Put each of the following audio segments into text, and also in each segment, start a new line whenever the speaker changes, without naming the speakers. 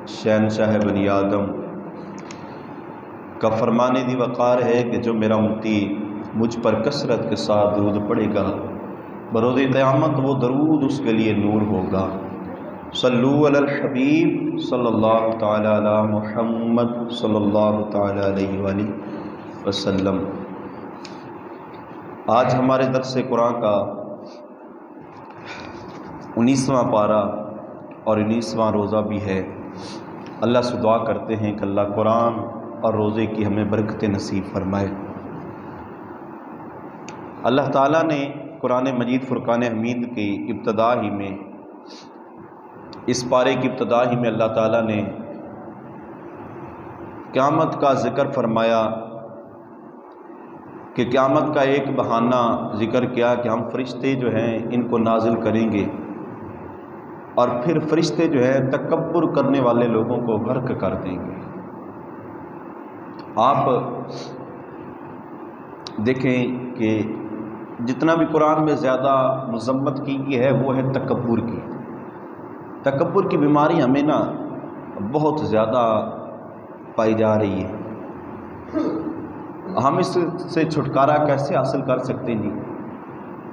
شہنشاہ بنی آدم کا فرمان دی وقار ہے کہ جو میرا امتی مجھ پر کثرت کے ساتھ درود پڑھے گا بروز قیامت وہ درود اس کے لیے نور ہوگا۔ صلو علی الحبیب صلی اللہ تعالی علی محمد صلی اللہ تعالی علیہ وآلہ وسلم۔ آج ہمارے درس قرآن کا 19واں پارہ اور 19واں روزہ بھی ہے۔ اللہ سے دعا کرتے ہیں کہ اللہ قرآن اور روزے کی ہمیں برکت نصیب فرمائے۔ اللہ تعالیٰ نے قرآن مجید فرقان حمید کی ابتدا ہی میں، اس پارے کی ابتدا ہی میں اللہ تعالیٰ نے قیامت کا ذکر فرمایا کہ قیامت کا ایک بہانہ ذکر کیا کہ ہم فرشتے جو ہیں ان کو نازل کریں گے اور پھر فرشتے جو ہے تکبر کرنے والے لوگوں کو غرق کر دیں گے۔ آپ دیکھیں کہ جتنا بھی قرآن میں زیادہ مذمت کی گئی ہے وہ ہے تکبر کی۔ تکبر کی بیماری ہمیں نا بہت زیادہ پائی جا رہی ہے۔ ہم اس سے چھٹکارا کیسے حاصل کر سکتے ہیں جی؟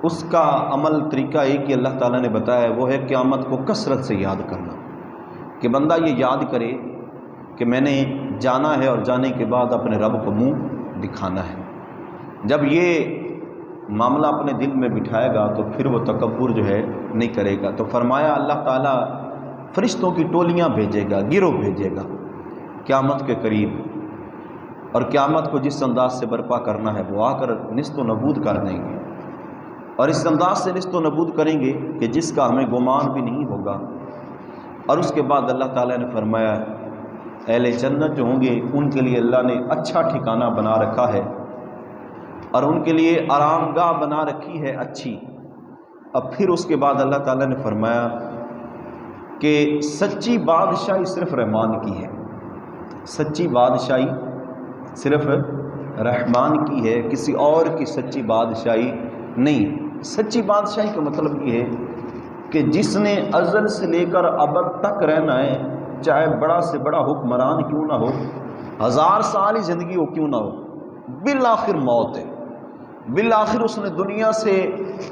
اس کا عمل طریقہ ایک کہ اللہ تعالیٰ نے بتایا ہے، وہ ہے قیامت کو کثرت سے یاد کرنا، کہ بندہ یہ یاد کرے کہ میں نے جانا ہے اور جانے کے بعد اپنے رب کو منہ دکھانا ہے۔ جب یہ معاملہ اپنے دل میں بٹھائے گا تو پھر وہ تکبر جو ہے نہیں کرے گا۔ تو فرمایا اللہ تعالیٰ فرشتوں کی ٹولیاں بھیجے گا، گروہ بھیجے گا قیامت کے قریب، اور قیامت کو جس انداز سے برپا کرنا ہے وہ آ کر نیست و نابود کر دیں گے، اور اس انداز سے نیست و نابود کریں گے کہ جس کا ہمیں گمان بھی نہیں ہوگا۔ اور اس کے بعد اللہ تعالیٰ نے فرمایا اہل جنت جو ہوں گے ان کے لیے اللہ نے اچھا ٹھکانہ بنا رکھا ہے اور ان کے لیے آرام گاہ بنا رکھی ہے اچھی۔ اب پھر اس کے بعد اللہ تعالیٰ نے فرمایا کہ سچی بادشاہی صرف رحمان کی ہے، سچی بادشاہی صرف رحمان کی ہے، کسی اور کی سچی بادشاہی نہیں۔ سچی بادشاہی کا مطلب یہ ہے کہ جس نے ازل سے لے کر ابد تک رہنا ہے، چاہے بڑا سے بڑا حکمران کیوں نہ ہو، 1000 سال ہی زندگی ہو کیوں نہ ہو، بالآخر موت ہے۔ بالآخر اس نے دنیا سے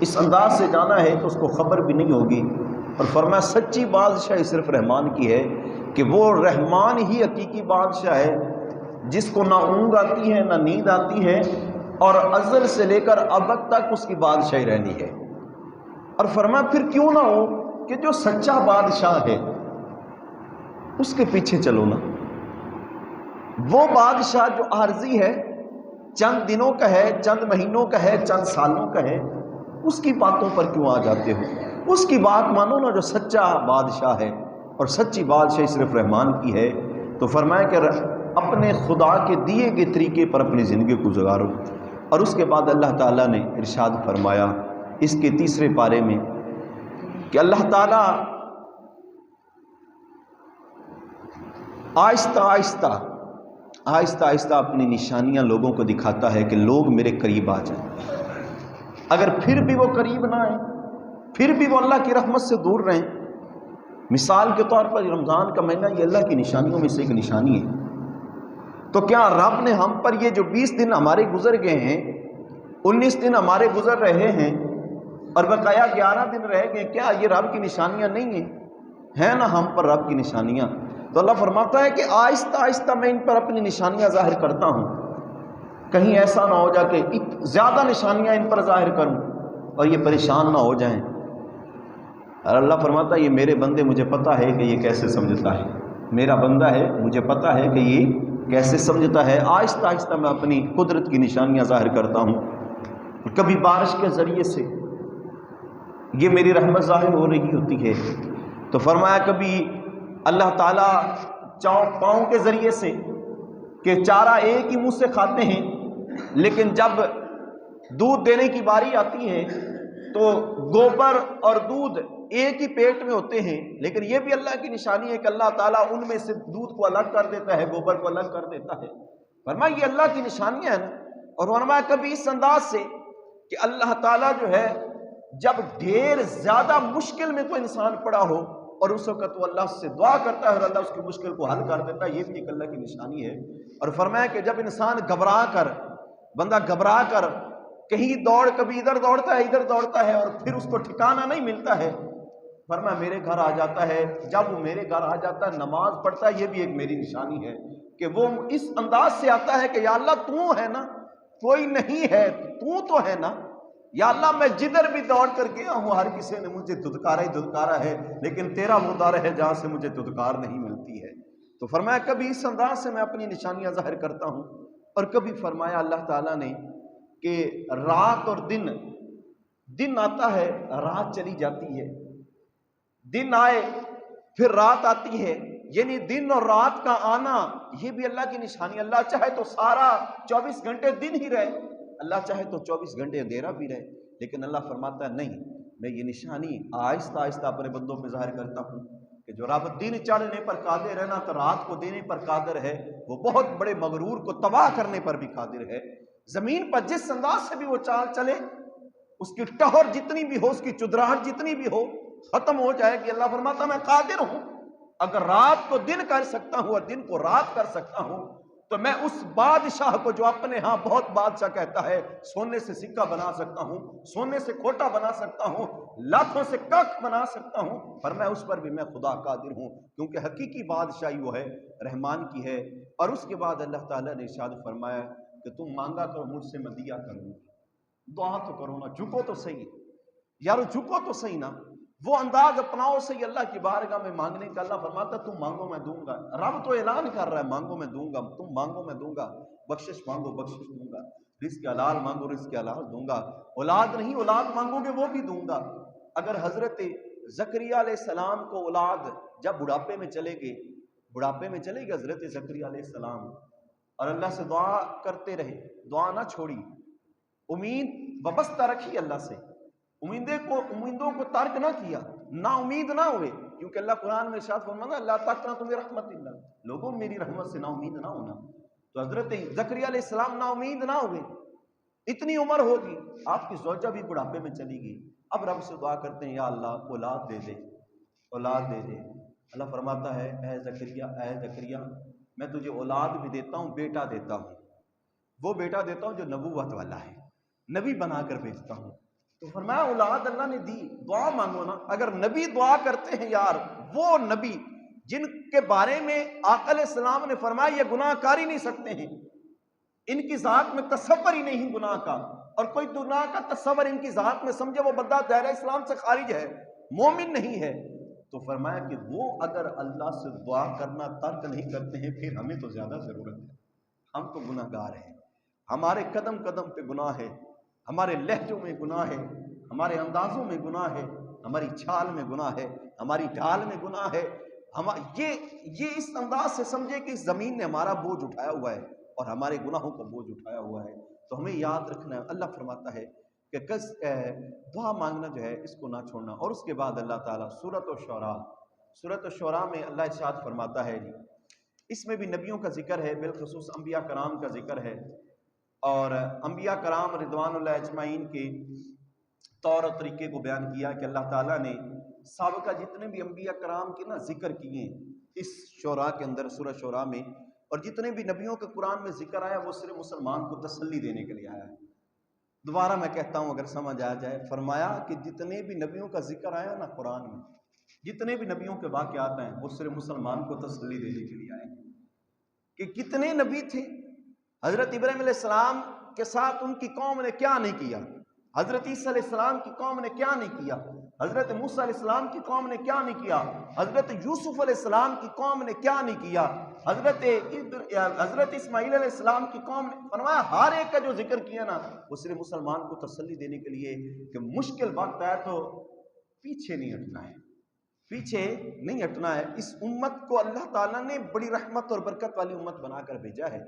اس انداز سے جانا ہے کہ اس کو خبر بھی نہیں ہوگی۔ اور فرمایا سچی بادشاہی صرف رحمان کی ہے، کہ وہ رحمان ہی حقیقی بادشاہ ہے جس کو نہ اونگ آتی ہے نہ نیند آتی ہے، اور ازل سے لے کر ابد تک اس کی بادشاہی رہنی ہے۔ اور فرمایا پھر کیوں نہ ہو کہ جو سچا بادشاہ ہے اس کے پیچھے چلو نا۔ وہ بادشاہ جو عارضی ہے، چند دنوں کا ہے، چند مہینوں کا ہے، چند سالوں کا ہے، اس کی باتوں پر کیوں آ جاتے ہو؟ اس کی بات مانو نا جو سچا بادشاہ ہے، اور سچی بادشاہی صرف رحمان کی ہے۔ تو فرمایا کہ اپنے خدا کے دیے گئے طریقے پر اپنی زندگی کو گزارو۔ اور اس کے بعد اللہ تعالیٰ نے ارشاد فرمایا اس کے تیسرے پارے میں کہ اللہ تعالیٰ آہستہ آہستہ اپنی نشانیاں لوگوں کو دکھاتا ہے کہ لوگ میرے قریب آ جائیں۔ اگر پھر بھی وہ قریب نہ آئیں، پھر بھی وہ اللہ کی رحمت سے دور رہیں، مثال کے طور پر رمضان کا مہینہ یہ اللہ کی نشانیوں میں سے ایک نشانی ہے، تو کیا رب نے ہم پر یہ جو 20 دن ہمارے گزر گئے ہیں، 19 دن ہمارے گزر رہے ہیں اور بقایا 11 دن رہ گئے، کیا یہ رب کی نشانیاں نہیں ہیں نا ہم پر رب کی نشانیاں؟ تو اللہ فرماتا ہے کہ آہستہ آہستہ میں ان پر اپنی نشانیاں ظاہر کرتا ہوں، کہیں ایسا نہ ہو جا کہ زیادہ نشانیاں ان پر ظاہر کروں اور یہ پریشان نہ ہو جائیں۔ اور اللہ فرماتا ہے یہ میرے بندے مجھے پتہ ہے کہ یہ کیسے سمجھتا ہے، میرا بندہ ہے مجھے پتہ ہے کہ یہ کیسے سمجھتا ہے۔ آہستہ آہستہ میں اپنی قدرت کی نشانیاں ظاہر کرتا ہوں، کبھی بارش کے ذریعے سے یہ میری رحمت ظاہر ہو رہی ہوتی ہے، تو فرمایا کبھی اللہ تعالیٰ چاؤں پاؤں کے ذریعے سے کہ چارہ ایک ہی منہ سے کھاتے ہیں، لیکن جب دودھ دینے کی باری آتی ہے تو گوبر اور دودھ ایک ہی پیٹ میں ہوتے ہیں، لیکن یہ بھی اللہ کی نشانی ہے کہ اللہ تعالیٰ ان میں سے دودھ کو الگ کر دیتا ہے، گوبر کو الگ کر دیتا ہے۔ فرمایا یہ اللہ کی نشانیاں ہیں۔ اور فرمایا کبھی اس انداز سے کہ اللہ تعالیٰ جو ہے جب ڈھیر زیادہ مشکل میں کوئی انسان پڑا ہو اور اس وقت وہ اللہ سے دعا کرتا ہے اور اللہ اس کی مشکل کو حل کر دیتا ہے، یہ بھی ایک اللہ کی نشانی ہے۔ اور فرمایا کہ جب انسان بندہ گھبرا کر کہیں کبھی ادھر دوڑتا ہے ادھر دوڑتا ہے اور پھر اس کو ٹھکانہ نہیں ملتا ہے، فرمایا میرے گھر آ جاتا ہے، جب وہ میرے گھر آ جاتا ہے نماز پڑھتا ہے، یہ بھی ایک میری نشانی ہے کہ وہ اس انداز سے آتا ہے کہ یا اللہ تو ہے نا، کوئی نہیں ہے، تو ہے نا، یا اللہ میں جدھر بھی دوڑ کر گیا ہوں ہر کسی نے مجھے دھتکارا ہی دھتکارا ہے، لیکن تیرا وہ در ہے جہاں سے مجھے دھتکار نہیں ملتی ہے۔ تو فرمایا کبھی اس انداز سے میں اپنی نشانیاں ظاہر کرتا ہوں، اور کبھی فرمایا اللہ تعالیٰ نے کہ رات اور دن آتا ہے رات چلی جاتی ہے، دن آئے پھر رات آتی ہے، یعنی دن اور رات کا آنا یہ بھی اللہ کی نشانی۔ اللہ چاہے تو سارا 24 گھنٹے دن ہی رہے، اللہ چاہے تو 24 گھنٹے اندھیرا بھی رہے، لیکن اللہ فرماتا ہے نہیں، میں یہ نشانی آہستہ آہستہ اپنے بندوں پہ ظاہر کرتا ہوں کہ جو رب دن چڑھنے پر قادر ہے نا تو رات کو دینے پر قادر ہے، وہ بہت بڑے مغرور کو تباہ کرنے پر بھی قادر ہے۔ زمین پر جس انداز سے بھی وہ چال چلے، اس کی ٹہر جتنی بھی ہو، اس کی چدراہٹ جتنی بھی ہو، ختم ہو جائے گی۔ اللہ فرماتا میں قادر ہوں، اگر رات کو دن کر سکتا ہوں اور دن کو رات کر سکتا ہوں تو میں اس بادشاہ کو جو اپنے ہاں بہت بادشاہ کہتا ہے سونے سے سکہ بنا سکتا ہوں، سونے سے کھوٹا بنا سکتا ہوں، لاکھوں سے کخ بنا سکتا ہوں، پر میں اس پر بھی میں خدا قادر ہوں، کیونکہ حقیقی بادشاہی وہ ہے رحمان کی ہے۔ اور اس کے بعد اللہ تعالیٰ نے ارشاد فرمایا کہ تم مانگا کرو مجھ سے میں دیا کروں گا، دعا تو کرو نا، جھکو تو صحیح یارو، جھکو تو صحیح نا، وہ انداز اپناؤ صحیح اللہ کی بارگاہ میں مانگنے کا۔ اللہ فرماتا تم مانگو میں دوں گا، رب تو اعلان کر رہا ہے مانگو میں دوں گا، تم مانگو میں دوں گا، بخشش مانگو بخشش دوں گا، رزق حلال مانگو رزق حلال دوں گا، اولاد نہیں اولاد مانگو گے وہ بھی دوں گا۔ اگر حضرت زکریا علیہ السلام کو اولاد جب بڑھاپے میں چلے گئے حضرت زکریا علیہ السلام، اور اللہ سے دعا کرتے رہے، دعا نہ چھوڑی، امید وابستہ رکھی اللہ سے، امیدوں کو ترک نہ کیا، نا امید نہ ہوئے، کیونکہ اللہ قرآن میں ارشاد فرماتا ہے اللہ تقنطوا من رحمت اللہ، لوگوں میری رحمت سے نا امید نہ ہونا۔ تو حضرت زکریا علیہ السلام نا امید نہ ہوئے، اتنی عمر ہوگی، آپ کی زوجہ بھی بڑھاپے میں چلی گئی، اب رب سے دعا کرتے ہیں یا اللہ اولاد دے دے، اولاد دے دے۔ اللہ فرماتا ہے اے زکریا میں تجھے اولاد بھی دیتا ہوں، بیٹا دیتا ہوں، وہ بیٹا دیتا ہوں جو نبوت والا ہے، نبی بنا کر بھیجتا ہوں۔ تو فرمایا اولاد اللہ نے دی، دعا مانگو نا۔ اگر نبی دعا کرتے ہیں یار، وہ نبی جن کے بارے میں آقا علیہ السلام نے فرمایا یہ گناہ کر ہی نہیں سکتے ہیں، ان کی ذات میں تصور ہی نہیں گناہ کا، اور کوئی گناہ کا تصور ان کی ذات میں سمجھے وہ بندہ دائرہ اسلام سے خارج ہے، مومن نہیں ہے۔ تو فرمایا کہ وہ اگر اللہ سے دعا کرنا ترک نہیں کرتے ہیں پھر ہمیں تو زیادہ ضرورت ہے، ہم تو گناہ گار ہیں، ہمارے قدم قدم پہ گناہ ہے، ہمارے لہجوں میں گناہ ہے، ہمارے اندازوں میں گناہ ہے، ہماری چھال میں گناہ ہے، ہماری ڈھال میں گناہ ہے۔ یہ اس انداز سے سمجھے کہ اس زمین نے ہمارا بوجھ اٹھایا ہوا ہے اور ہمارے گناہوں کا بوجھ اٹھایا ہوا ہے۔ تو ہمیں یاد رکھنا ہے، اللہ فرماتا ہے کہ دعا مانگنا جو ہے اس کو نہ چھوڑنا۔ اور اس کے بعد اللہ تعالیٰ سورۃ الشعراء میں اللہ ارشاد فرماتا ہے جی، اس میں بھی نبیوں کا ذکر ہے، بالخصوص انبیاء کرام کا ذکر ہے، اور انبیاء کرام رضوان اللہ اجمعین کے طور اور طریقے کو بیان کیا کہ اللہ تعالیٰ نے سابقہ جتنے بھی انبیاء کرام کے ذکر کیے اس شعراء کے اندر، سورہ شعراء میں، اور جتنے بھی نبیوں کا قرآن میں ذکر آیا وہ صرف مسلمان کو تسلی دینے کے لیے آیا ہے۔ دوبارہ میں کہتا ہوں اگر سمجھ آ جائے، فرمایا کہ جتنے بھی نبیوں کا ذکر آیا نا قرآن میں، جتنے بھی نبیوں کے واقعات ہیں وہ صرف مسلمان کو تسلی دینے کے لیے آئے ہیں۔ کہ کتنے نبی تھے، حضرت ابراہیم علیہ السلام کے ساتھ ان کی قوم نے کیا نہیں کیا، حضرت عیسیٰ علیہ السلام کی قوم نے کیا نہیں کیا، حضرت موسیٰ علیہ السلام کی قوم نے کیا نہیں کیا، حضرت یوسف علیہ السلام کی قوم نے کیا نہیں کیا، حضرت اسماعیل علیہ السلام کی قوم نے، فرمایا ہر ایک کا جو ذکر کیا نا وہ صرف مسلمان کو تسلی دینے کے لیے کہ مشکل وقت آئے تو پیچھے نہیں ہٹنا ہے، پیچھے نہیں ہٹنا ہے۔ اس امت کو اللہ تعالیٰ نے بڑی رحمت اور برکت والی امت بنا کر بھیجا ہے،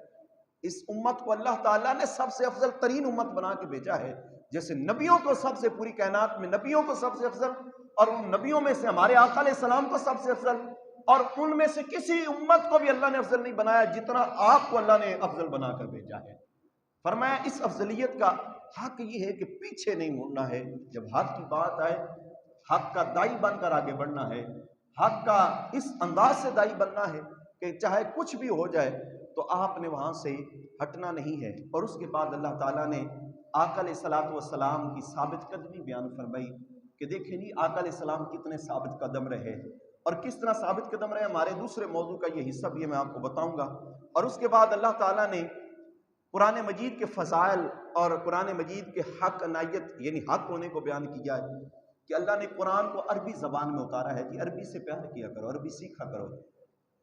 اس امت کو اللہ تعالیٰ نے سب سے افضل ترین امت بنا کے بھیجا ہے، جیسے نبیوں کو سب سے، پوری کائنات میں نبیوں کو سب سے افضل، اور ان نبیوں میں سے ہمارے آقا علیہ السلام کو سب سے افضل، اور ان میں سے کسی امت کو بھی اللہ نے افضل نہیں بنایا جتنا آپ کو اللہ نے افضل بنا کر بھیجا ہے۔ فرمایا اس افضلیت کا حق یہ ہے کہ پیچھے نہیں مڑنا ہے، جب حق کی بات آئے حق کا دائی بن کر آگے بڑھنا ہے۔ حق کا اس انداز سے دائی بننا ہے کہ چاہے کچھ بھی ہو جائے تو آپ نے وہاں سے ہٹنا نہیں ہے۔ اور اس کے بعد اللہ تعالیٰ نے آقا علیہ الصلوۃ والسلام کی ثابت قدمی بیان فرمائی کہ دیکھیں نہیں آقا علیہ السلام کتنے ثابت قدم رہے اور کس طرح ثابت قدم رہے۔ ہمارے دوسرے موضوع کا یہ حصہ بھی میں آپ کو بتاؤں گا۔ اور اس کے بعد اللہ تعالیٰ نے قرآن مجید کے فضائل اور قرآن مجید کے حق عنایت یعنی حق ہونے کو بیان کیا ہے کہ اللہ نے قرآن کو عربی زبان میں اتارا ہے کہ عربی سے پیار کیا کرو، عربی سیکھا کرو۔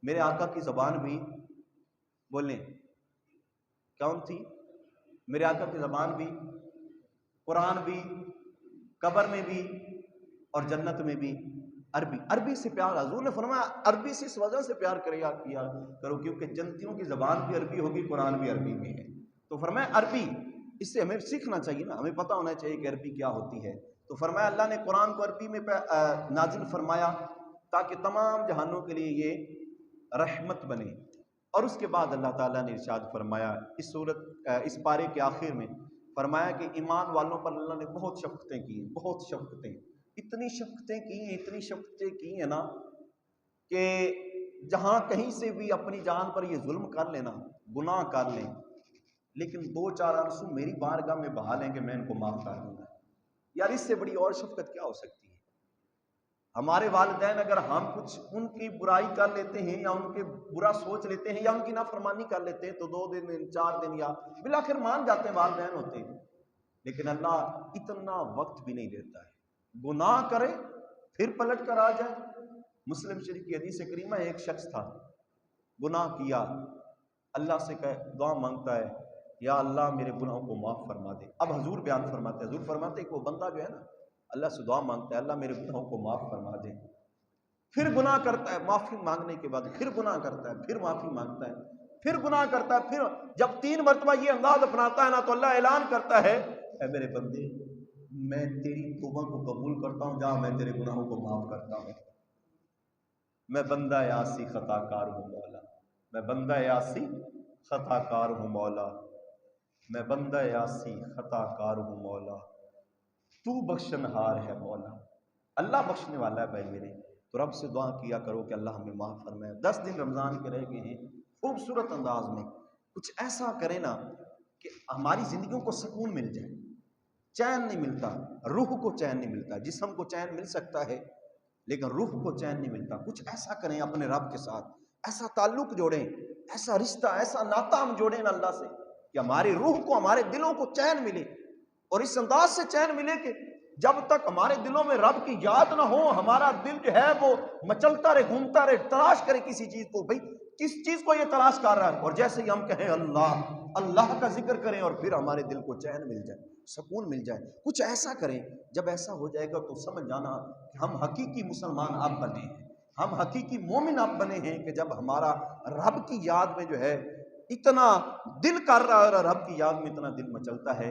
میرے آقا کی زبان بھی بولیں کون تھی؟ میرے آقا کی زبان بھی، قرآن بھی، قبر میں بھی اور جنت میں بھی عربی۔ عربی سے پیار، حضور نے فرمایا عربی سے اس وجہ سے پیار کیا کرو کیونکہ جنتیوں کی زبان بھی عربی ہوگی، قرآن بھی عربی میں ہے۔ تو فرمایا عربی، اس سے ہمیں سیکھنا چاہیے نا، ہمیں پتہ ہونا چاہیے کہ عربی کیا ہوتی ہے۔ تو فرمایا اللہ نے قرآن کو عربی میں نازل فرمایا تاکہ تمام جہانوں کے لیے یہ رحمت بنے۔ اور اس کے بعد اللہ تعالیٰ نے ارشاد فرمایا اس پارے کے آخر میں فرمایا کہ ایمان والوں پر اللہ نے بہت شفقتیں کی ہیں، بہت شفقتیں، اتنی شفقتیں کی ہیں نا کہ جہاں کہیں سے بھی اپنی جان پر یہ ظلم کر لینا، گناہ کر لیں، لیکن 2-4 آنسو میری بارگاہ میں بہا لیں کہ میں ان کو معاف کر دوں گا۔ یار اس سے بڑی اور شفقت کیا ہو سکتی ہے؟ ہمارے والدین اگر ہم کچھ ان کی برائی کر لیتے ہیں یا ان کے برا سوچ لیتے ہیں یا ان کی نافرمانی کر لیتے ہیں تو 2 دن 4 دن یا بالآخر مان جاتے ہیں، والدین ہوتے ہیں، لیکن اللہ اتنا وقت بھی نہیں دیتا ہے۔ گناہ کرے پھر پلٹ کر آ جائے۔ مسلم شریف کی حدیث کریمہ ہے، ایک شخص تھا، گناہ کیا، اللہ سے دعا مانگتا ہے یا اللہ میرے گناہوں کو معاف فرما دے۔ اب حضور بیان فرماتے ہیں، حضور فرماتے ہیں کہ وہ بندہ جو ہے نا اللہ سے دعا مانگتا ہے اللہ میرے گناہوں کو معاف فرما دے، پھر گناہ کرتا ہے، معافی مانگنے کے بعد پھر گناہ کرتا ہے، پھر معافی مانگتا ہے، پھر گناہ کرتا ہے، پھر جب 3 مرتبہ یہ انداز اپناتا ہے نا تو اللہ اعلان کرتا ہے اے میرے بندے میں تیری توبہ کو قبول کرتا ہوں، جا میں تیرے گناہوں کو معاف کرتا ہوں۔ میں بندہ عاصی خطا کار ہوں مولا، میں بندہ عاصی خطا کار ہوں مولا، میں بندہ عاصی خطا کار ہوں مولا، تو بخشن ہار ہے مولا۔ اللہ بخشنے والا ہے بھائی میرے، تو رب سے دعا کیا کرو کہ اللہ ہمیں معاف فرمائے۔ 10 دن رمضان کے رہ گئے ہیں، خوبصورت انداز میں کچھ ایسا کریں نا کہ ہماری زندگیوں کو سکون مل جائے۔ چین نہیں ملتا، روح کو چین نہیں ملتا، جسم کو چین مل سکتا ہے لیکن روح کو چین نہیں ملتا۔ کچھ ایسا کریں اپنے رب کے ساتھ، ایسا تعلق جوڑیں، ایسا رشتہ، ایسا ناطہ ہم جوڑیں نا اللہ سے کہ ہماری روح کو، ہمارے دلوں کو چین ملے، اور اس انداز سے چین ملے کہ جب تک ہمارے دلوں میں رب کی یاد نہ ہو ہمارا دل جو ہے وہ مچلتا رہے، گھومتا رہے، تلاش کرے کسی چیز کو، بھئی کس چیز کو یہ تلاش کر رہا ہے، اور جیسے ہی ہم کہیں اللہ اللہ کا ذکر کریں اور پھر ہمارے دل کو چین مل جائے، سکون مل جائے۔ کچھ ایسا کریں، جب ایسا ہو جائے گا تو سمجھ جانا کہ ہم حقیقی مسلمان اب بنے ہیں، ہم حقیقی مومن اب بنے ہیں کہ جب ہمارا رب کی یاد میں جو ہے اتنا دل کر رہا ہے اور رب کی یاد میں اتنا دل مچلتا ہے